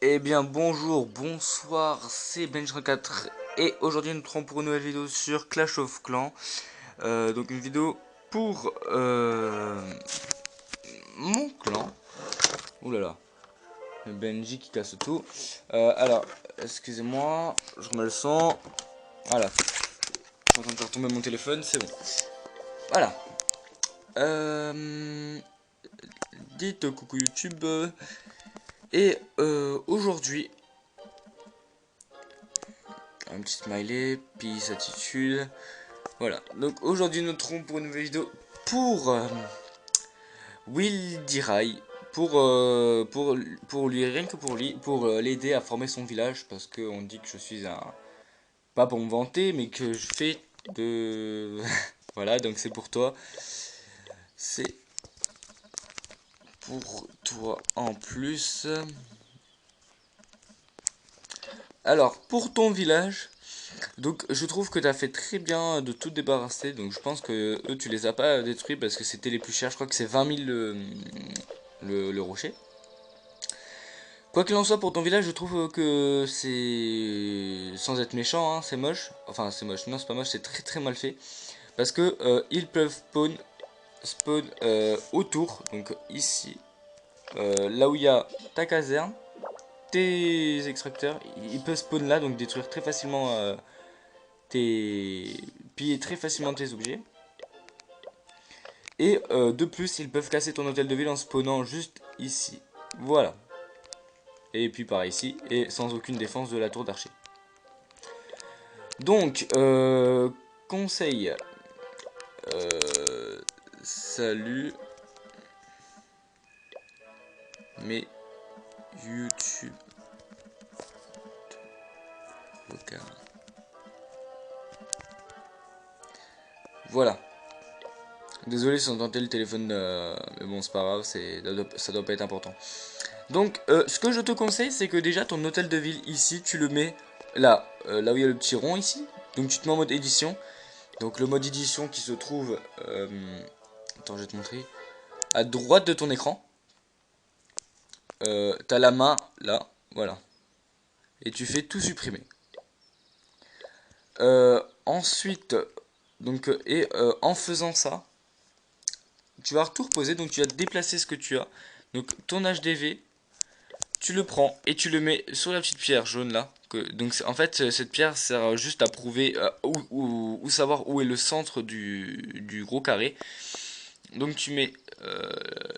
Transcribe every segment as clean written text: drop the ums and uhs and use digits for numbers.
Eh bien bonjour, bonsoir, c'est Bench34 et aujourd'hui nous retrouvons pour une nouvelle vidéo sur Clash of Clans. Donc une vidéo pour mon clan. Ouh là là, Benji qui casse tout. Alors, excusez-moi, je remets le son. Voilà, je suis en train de faire tomber mon téléphone, c'est bon. Voilà. Dites coucou YouTube. Et aujourd'hui, un petit smiley, peace attitude. Voilà, donc aujourd'hui nous nous retrouvons pour une nouvelle vidéo pour Will Dirai, pour lui, rien que pour lui, pour l'aider à former son village, parce qu'on dit que je suis un, pas pour me vanter, mais que je fais de... Voilà, donc c'est pour toi, c'est pour toi en plus. Alors, pour ton village, donc je trouve que tu as fait très bien de tout débarrasser. Donc je pense que eux tu les as pas détruits parce que c'était les plus chers. Je crois que c'est 20 000 le rocher. Quoi qu'il en soit, pour ton village, je trouve que c'est, sans être méchant, hein, c'est moche. Enfin c'est moche, non c'est pas moche, c'est très très mal fait. Parce que ils peuvent spawn autour, donc ici, là où il y a ta caserne, tes extracteurs, ils peuvent spawn là, donc détruire très facilement piller très facilement tes objets. Et de plus, ils peuvent casser ton hôtel de ville en spawnant juste ici. Voilà. Et puis par ici, et sans aucune défense de la tour d'archer. Donc, conseil. Salut. Mes YouTube. Vocal. Voilà. Désolé si on entendait le téléphone, mais bon c'est pas grave, ça doit pas être important. Donc ce que je te conseille c'est que déjà ton hôtel de ville ici tu le mets là, là où il y a le petit rond ici. Donc tu te mets en mode édition. Donc le mode édition qui se trouve, attends je vais te montrer, à droite de ton écran. T'as la main là, voilà. Et tu fais tout supprimer. Ensuite, donc en faisant ça, tu vas tout reposer, donc tu vas déplacer ce que tu as. Donc ton HDV, tu le prends et tu le mets sur la petite pierre jaune là. Donc en fait cette pierre sert juste à prouver où savoir où est le centre du gros carré. Donc tu mets,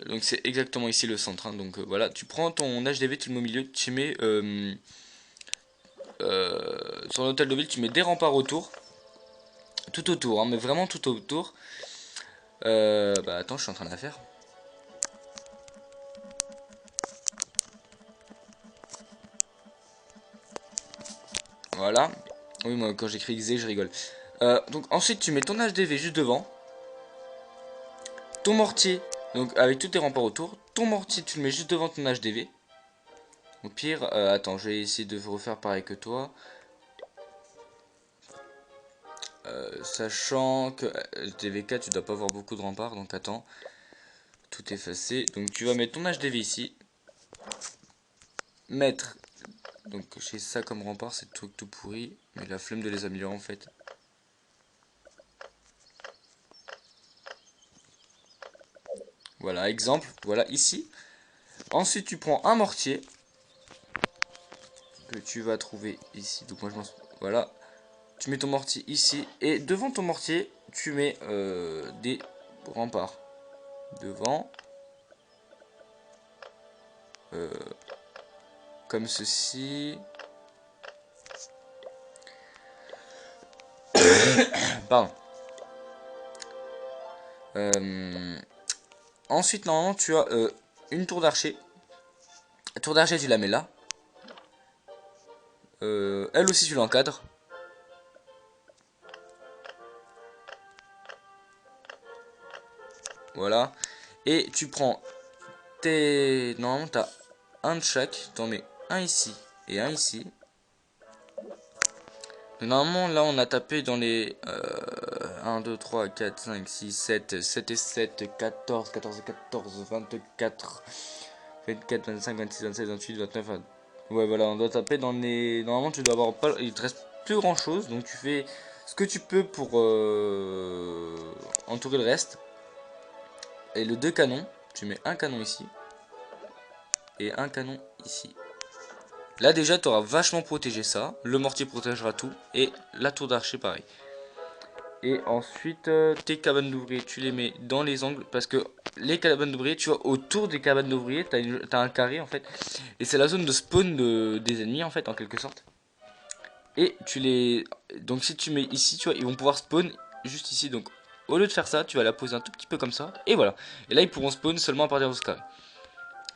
donc c'est exactement ici le centre. Hein. Donc voilà, tu prends ton HDV, tu le mets au milieu, tu mets sur l'hôtel de ville, tu mets des remparts autour, tout autour, hein, mais vraiment tout autour. Bah attends, je suis en train de la faire. Voilà. Oui, moi quand j'écris XZ, je rigole. Donc ensuite, tu mets ton HDV juste devant. Ton mortier, donc avec tous tes remparts autour. Ton mortier, tu le mets juste devant ton HDV. Au pire, attends, je vais essayer de refaire pareil que toi. Sachant que HDV4, tu dois pas avoir beaucoup de remparts, donc attends. Tout effacé. Donc tu vas mettre ton HDV ici. Mettre. Donc j'ai ça comme rempart, c'est truc tout pourri. Mais la flemme de les améliorer en fait. Voilà, exemple, voilà ici. Ensuite tu prends un mortier. Que tu vas trouver ici. Donc moi je pense. Voilà. Tu mets ton mortier ici. Et devant ton mortier, tu mets des remparts. Devant. Comme ceci. Pardon. Ensuite, normalement, tu as une tour d'archer. La tour d'archer, tu la mets là. Elle aussi, tu l'encadres. Voilà. Et tu prends tes... Normalement, tu as un de chaque. Tu en mets un ici et un ici. Normalement, là, on a tapé dans les 1, 2, 3, 4, 5, 6, 7, 7 et 7, 14, 24, 25, 26, 27, 28, 29, Ouais, voilà, on doit taper dans les... Normalement, tu dois avoir pas... Il te reste plus grand chose, donc tu fais ce que tu peux pour entourer le reste. Et le deux canons, tu mets un canon ici et un canon ici. Là déjà tu auras vachement protégé ça, le mortier protégera tout et la tour d'archer pareil. Et ensuite tes cabanes d'ouvriers tu les mets dans les angles parce que les cabanes d'ouvriers, tu vois, autour des cabanes d'ouvriers t'as un carré en fait. Et c'est la zone de spawn des ennemis en fait en quelque sorte. Et tu les... Donc si tu mets ici, tu vois, ils vont pouvoir spawn juste ici. Donc au lieu de faire ça, tu vas la poser un tout petit peu comme ça. Et voilà. Et là ils pourront spawn seulement à partir de ce carré.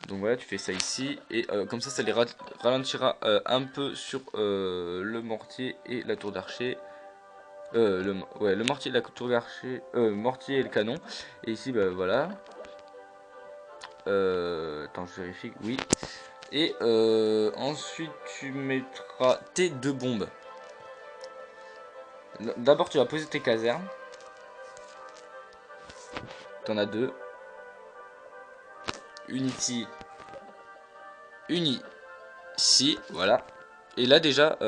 Donc voilà, tu fais ça ici et comme ça les ralentira un peu sur le mortier et la tour d'archer. Ouais, le mortier et la tour d'archer, mortier et le canon. Et ici, bah voilà. Attends, je vérifie, oui. Et ensuite, tu mettras tes deux bombes. D'abord, tu vas poser tes casernes. T'en as deux. Une ici, une ici, voilà. Et là déjà,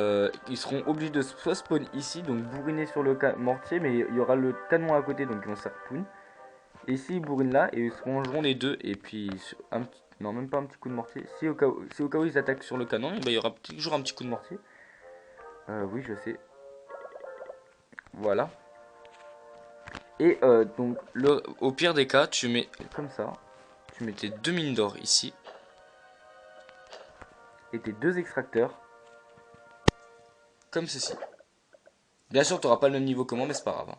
ils seront obligés de soit spawn ici, donc bourriner sur le mortier, mais il y aura le canon à côté, donc ils vont se faire poun. Et ici ils bourrinent là, et ils se rangeront les deux, et puis non même pas un petit coup de mortier. Si au cas où ils attaquent sur le canon, et ben, il y aura toujours un petit coup de mortier. Oui je sais. Voilà. Et donc au pire des cas, tu mets comme ça, tu mets tes deux mines d'or ici, et tes deux extracteurs, comme ceci. Bien sûr, tu n'auras pas le même niveau que moi, mais c'est pas grave. Hein.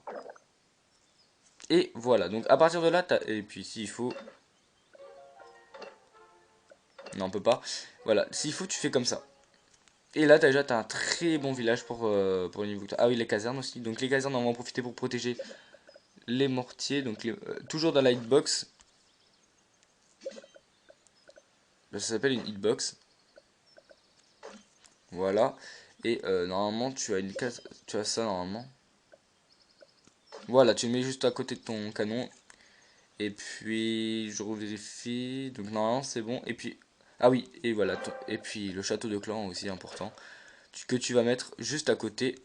Et voilà, donc à partir de là, et puis s'il faut... Non, on peut pas. Voilà, s'il faut, tu fais comme ça. Et là, déjà, t'as un très bon village pour le niveau... Ah oui, les casernes aussi. Donc les casernes, on va en profiter pour protéger les mortiers. Donc toujours dans la hitbox. Là, ça s'appelle une hitbox. Voilà. Et normalement, tu as une case... Tu as ça, normalement. Voilà, tu le mets juste à côté de ton canon. Et puis, je revérifie. Donc normalement, c'est bon. Et puis... Ah oui, et voilà. Et puis, le château de clan aussi important. Que tu vas mettre juste à côté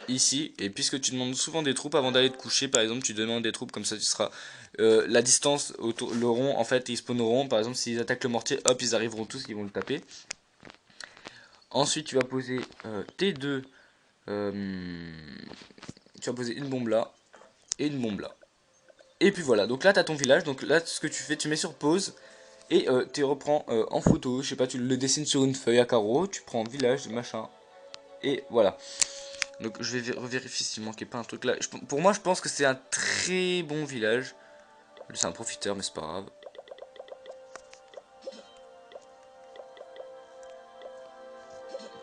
ici. Et puisque tu demandes souvent des troupes avant d'aller te coucher, par exemple, tu demandes des troupes comme ça, tu seras la distance autour, le rond, en fait, ils spawneront. Par exemple, s'ils attaquent le mortier, hop, ils arriveront tous, ils vont le taper. Ensuite, tu vas poser tes deux. Tu vas poser une bombe là et une bombe là. Et puis voilà, donc là, tu as ton village. Donc là, ce que tu fais, tu mets sur pause. Et tu reprends en photo, je sais pas, tu le dessines sur une feuille à carreaux, tu prends village, machin, et voilà. Donc je vais vérifier s'il manquait pas un truc là. Pour moi, je pense que c'est un très bon village. C'est un profiteur, mais c'est pas grave.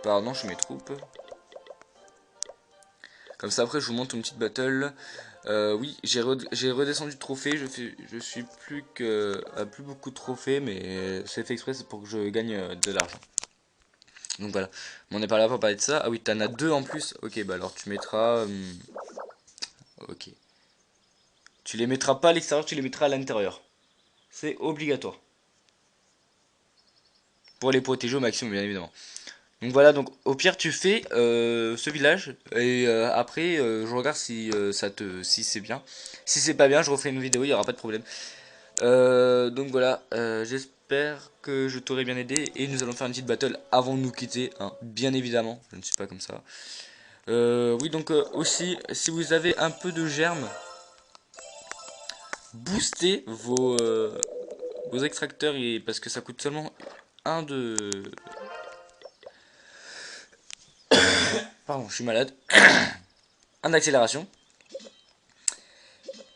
Pardon, je mets mes troupes. Comme ça, après, je vous montre une petite battle. Oui, j'ai redescendu de trophées. Je suis plus que à plus beaucoup de trophées, mais c'est fait exprès, c'est pour que je gagne de l'argent. Donc voilà. Mais on n'est pas là pour parler de ça. Ah oui, t'en as deux en plus. Ok, bah alors tu mettras. Ok. Tu les mettras pas à l'extérieur, tu les mettras à l'intérieur. C'est obligatoire. Pour les protéger au maximum, bien évidemment. Donc voilà, donc au pire tu fais ce village et après je regarde si si c'est bien. Si c'est pas bien, je refais une vidéo, il n'y aura pas de problème. Donc voilà, j'espère que je t'aurai bien aidé et nous allons faire une petite battle avant de nous quitter, hein, bien évidemment. Je ne suis pas comme ça. Oui, donc aussi, si vous avez un peu de germes, boostez vos extracteurs parce que ça coûte seulement un de... Pardon, je suis malade. Un d'accélération.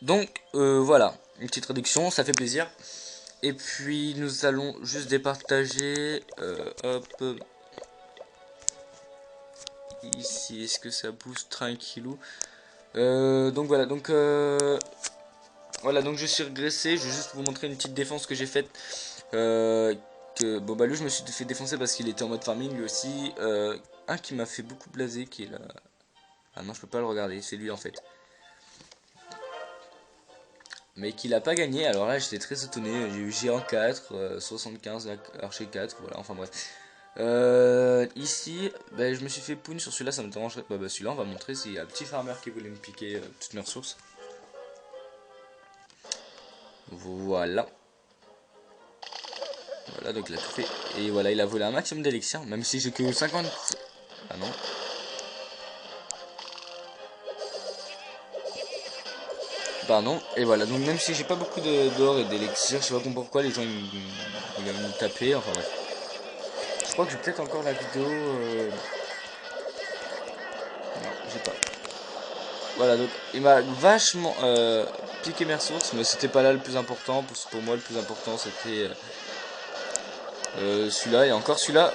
Donc voilà, une petite réduction, ça fait plaisir. Et puis nous allons juste départager. Hop. Ici, est-ce que ça booste tranquillou. Donc voilà, voilà, donc je suis regressé. Je vais juste vous montrer une petite défense que j'ai faite. Bon bah lui je me suis fait défoncer parce qu'il était en mode farming lui aussi. Un qui m'a fait beaucoup blaser qui est là. Ah non, je peux pas le regarder, c'est lui en fait. mais qu'il a pas gagné. Alors là, j'étais très étonné. J'ai eu géant 4, 75, archer 4, voilà, enfin bref. Ici, bah, je me suis fait poun sur celui-là, ça me dérangerait pas. Bah, celui-là, on va montrer s'il y a un petit farmer qui voulait me piquer toutes mes ressources. Voilà. Voilà, donc il a tout fait. Et voilà, il a volé un maximum d'élixir, même si j'ai que 50. Ah non. Pardon. Et voilà, donc même si j'ai pas beaucoup d'or et d'élixir, je sais pas pourquoi les gens ils viennent me taper. Enfin bref. Je crois que j'ai peut-être encore la vidéo. Non, j'ai pas. Voilà, donc il m'a vachement piqué mes ressources, mais c'était pas là le plus important. Pour moi, le plus important c'était celui-là et encore celui-là.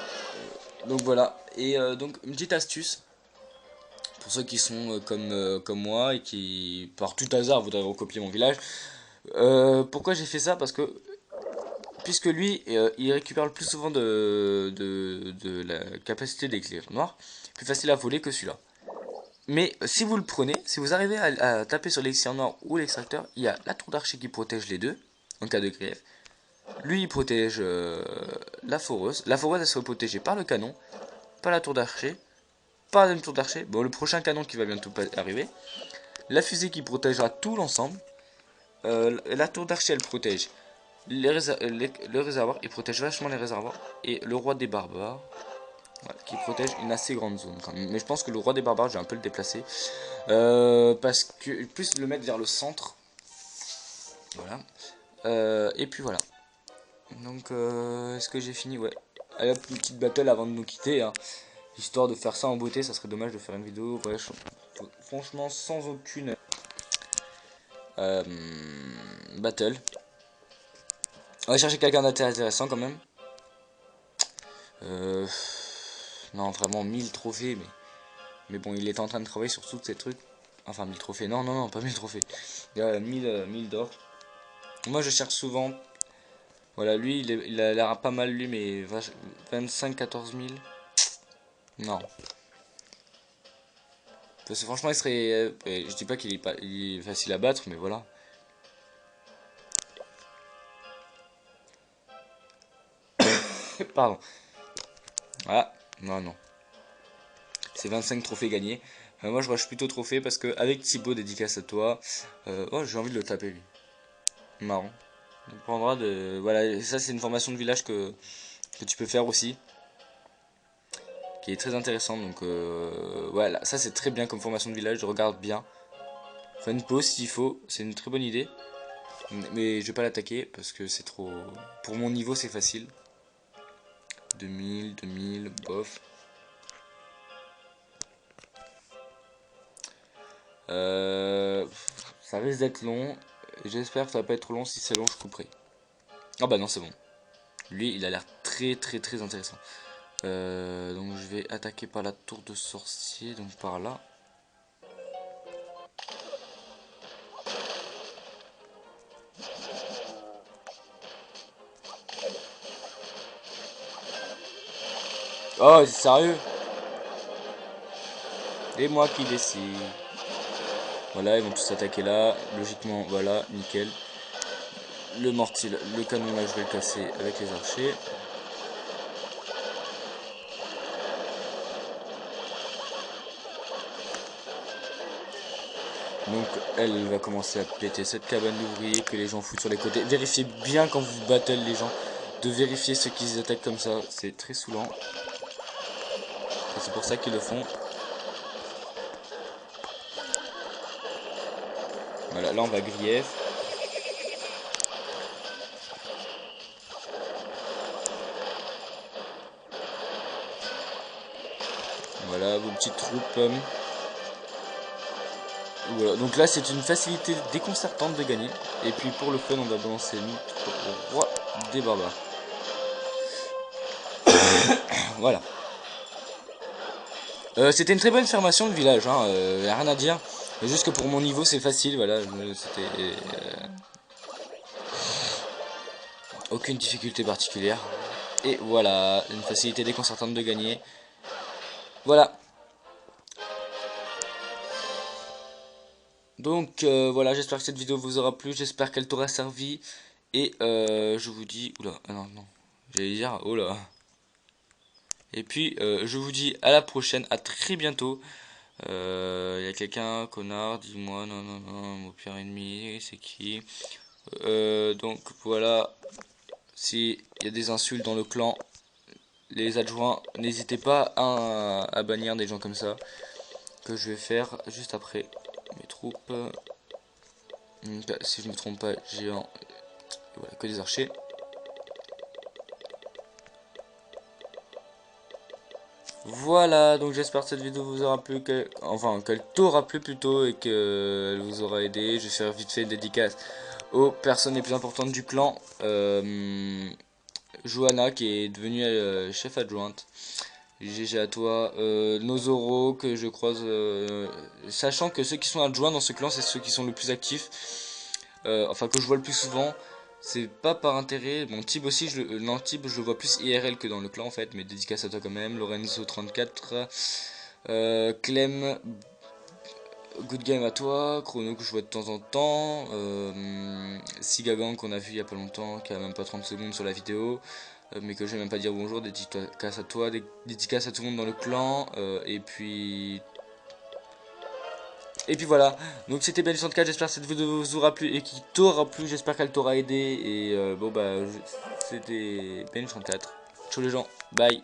Donc voilà. Et donc, une petite astuce pour ceux qui sont comme moi et qui, par tout hasard, voudraient recopier mon village. Pourquoi j'ai fait ça? Parce que puisque lui, il récupère le plus souvent de la capacité d'éclair noir, plus facile à voler que celui-là. Mais si vous le prenez, si vous arrivez à taper sur l'élixir noir ou l'extracteur, il y a la tour d'archer qui protège les deux, en cas de grief. Lui, il protège la foreuse. La foreuse, elle sera protégée par le canon, par la tour d'archer, par la deuxième tour d'archer. Bon, le prochain canon qui va bientôt arriver. La fusée qui protégera tout l'ensemble. La tour d'archer, elle protège le réservoir. Il protège vachement les réservoirs. Et le roi des barbares, voilà, qui protège une assez grande zone quand même. Mais je pense que le roi des barbares, j'ai un peu le déplacé. Parce que plus le mettre vers le centre. Voilà. Et puis voilà. Donc, est-ce que j'ai fini? Ouais. Allez hop, une petite battle avant de nous quitter. Hein. Histoire de faire ça en beauté, ça serait dommage de faire une vidéo. Ouais, franchement, sans aucune euh, battle. On va chercher quelqu'un d'intéressant quand même. Euh, non, vraiment 1000 trophées, mais bon, il est en train de travailler sur tous ces trucs. Enfin, 1000 trophées, non, non, non, pas 1000 trophées. Il y a 1000 d'or. Moi, je cherche souvent. Voilà, lui, il a l'air pas mal, lui, mais 25-14 000. Non. Parce que franchement, il serait. Je dis pas il est facile à battre, mais voilà. Pardon. Ah, non, non. C'est 25 trophées gagnés. Moi, je rush plutôt trophée parce que, avec Thibaut, dédicace à toi. Oh, j'ai envie de le taper, lui. Marrant. On prendra de. Voilà, ça, c'est une formation de village que tu peux faire aussi. Qui est très intéressante. Donc, voilà, ça, c'est très bien comme formation de village. Je regarde bien. Faire une pause s'il faut. C'est une très bonne idée. Mais je vais pas l'attaquer parce que c'est trop. Pour mon niveau, c'est facile. 2000, bof. Ça risque d'être long. J'espère que ça va pas être trop long. Si c'est long, je couperai. Ah bah non, c'est bon. Lui, il a l'air très très très intéressant. Donc je vais attaquer par la tour de sorcier. Donc par là. Oh, c'est sérieux? Et moi qui décide. Voilà, ils vont tous attaquer là. Logiquement, voilà, nickel. Le mortier, le canon là, je vais le casser avec les archers. Donc elle va commencer à péter cette cabane d'ouvriers que les gens foutent sur les côtés. Vérifiez bien quand vous battle les gens, de vérifier ceux qui attaquent comme ça, c'est très saoulant. C'est pour ça qu'ils le font. Voilà, là on va grief. Voilà, vos petites troupes. Voilà. Donc là c'est une facilité déconcertante de gagner. Et puis pour le fun on va balancer notre roi des barbares. Voilà. C'était une très bonne formation de village, hein. Y a rien à dire. Mais juste que pour mon niveau c'est facile, voilà. C'était aucune difficulté particulière. Et voilà, une facilité déconcertante de gagner. Voilà. Donc voilà, j'espère que cette vidéo vous aura plu, j'espère qu'elle t'aura servi. Et je vous dis... Oula, ah non, non, j'allais dire, oh là. Et puis je vous dis à la prochaine, à très bientôt. Y a quelqu'un, connard, dis-moi, non, non, non, mon pire ennemi, c'est qui? Donc voilà, s'il y a des insultes dans le clan, les adjoints, n'hésitez pas à bannir des gens comme ça, que je vais faire juste après mes troupes. Si je ne me trompe pas, géant, voilà, que des archers. Voilà, donc j'espère que cette vidéo vous aura plu, enfin qu'elle t'aura plu plutôt et qu'elle vous aura aidé. Je vais faire vite fait une dédicace aux personnes les plus importantes du clan. Johanna qui est devenue chef adjointe. GG à toi. Nozoro que je croise, sachant que ceux qui sont adjoints dans ce clan c'est ceux qui sont le plus actifs. Enfin que je vois le plus souvent. C'est pas par intérêt. Bon, Tib aussi, non, Tib, je le vois plus IRL que dans le clan en fait. Mais dédicace à toi quand même. Lorenzo34. Clem. Good game à toi. Chrono que je vois de temps en temps. Sigagang qu'on a vu il y a pas longtemps. Qui a même pas 30 secondes sur la vidéo. Mais que je vais même pas dire bonjour. Dédicace à toi. Dédicace à tout le monde dans le clan. Et puis voilà, donc c'était Ben64, j'espère que cette vidéo vous aura plu et qui t'aura plu, j'espère qu'elle t'aura aidé. Et bon bah, c'était Ben64. Ciao les gens, bye.